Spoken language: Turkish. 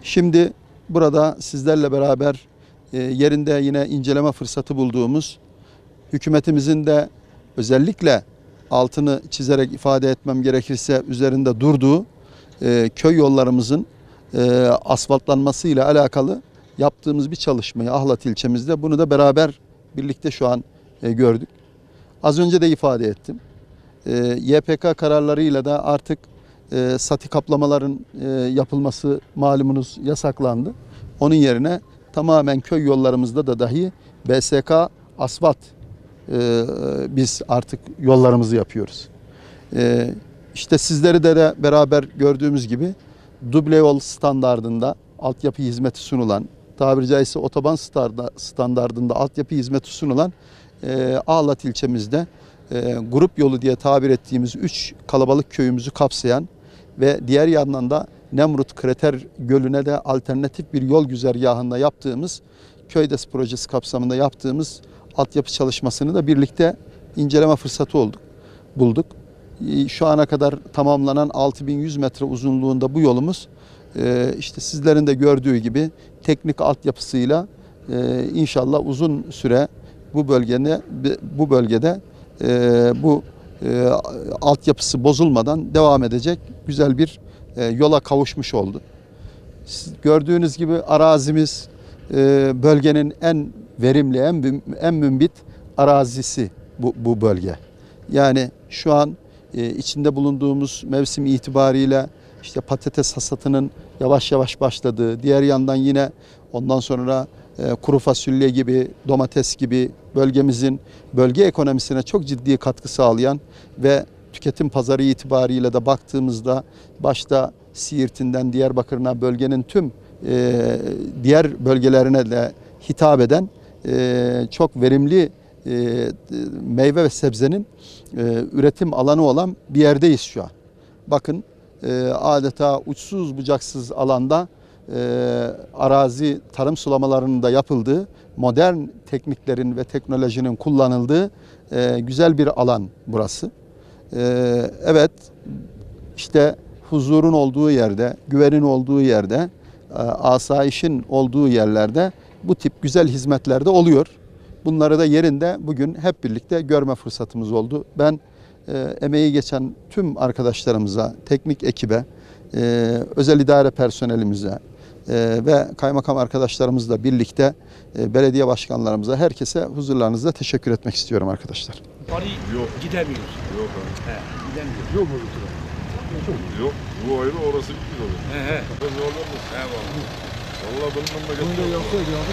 Şimdi burada sizlerle beraber yerinde yine inceleme fırsatı bulduğumuz, hükümetimizin de özellikle altını çizerek ifade etmem gerekirse üzerinde durduğu köy yollarımızın asfaltlanmasıyla alakalı yaptığımız bir çalışmayı Ahlat ilçemizde, bunu da beraber birlikte şu an gördük. Az önce de ifade ettim. YPK kararlarıyla da artık sati kaplamaların yapılması malumunuz yasaklandı. Onun yerine tamamen köy yollarımızda da dahi BSK asfalt biz artık yollarımızı yapıyoruz. İşte sizleri de beraber gördüğümüz gibi duble yol standardında altyapı hizmeti sunulan, tabiri caizse otoban standardında altyapı hizmeti sunulan Ahlat ilçemizde grup yolu diye tabir ettiğimiz 3 kalabalık köyümüzü kapsayan ve diğer yandan da Nemrut Krater Gölü'ne de alternatif bir yol güzergahında yaptığımız Köydes projesi kapsamında yaptığımız altyapı çalışmasını da birlikte inceleme fırsatı bulduk. Şu ana kadar tamamlanan 6100 metre uzunluğunda bu yolumuz işte sizlerin de gördüğü gibi teknik altyapısıyla inşallah uzun süre bu bölgede altyapısı bozulmadan devam edecek güzel bir yola kavuşmuş oldu. Gördüğünüz gibi arazimiz bölgenin en verimli, en mümbit arazisi bu bölge. Yani şu an içinde bulunduğumuz mevsim itibariyle işte patates hasatının yavaş yavaş başladığı, diğer yandan yine ondan sonra kuru fasulye gibi, domates gibi bölgemizin bölge ekonomisine çok ciddi katkı sağlayan ve tüketim pazarı itibariyle de baktığımızda başta Siirt'inden Diyarbakır'ına, bölgenin tüm diğer bölgelerine de hitap eden çok verimli meyve ve sebzenin üretim alanı olan bir yerdeyiz şu an. Bakın adeta uçsuz bucaksız alanda arazi tarım sulamalarının da yapıldığı, modern tekniklerin ve teknolojinin kullanıldığı güzel bir alan burası. Evet, işte huzurun olduğu yerde, güvenin olduğu yerde, asayişin olduğu yerlerde bu tip güzel hizmetler de oluyor. Bunları da yerinde bugün hep birlikte görme fırsatımız oldu. Ben emeği geçen tüm arkadaşlarımıza, teknik ekibe, özel idare personelimize ve kaymakam arkadaşlarımızla birlikte belediye başkanlarımıza, herkese huzurlarınızda teşekkür etmek istiyorum arkadaşlar. Yok. Gidemiyoruz. Yok abi. Gidemiyoruz. Yok mu Yok. Bu ayrı, orası bitti tabii. He. Ben yollar mısın? He vallahi. Vallahi benim memleketim. Bunu da yapsaydı abi.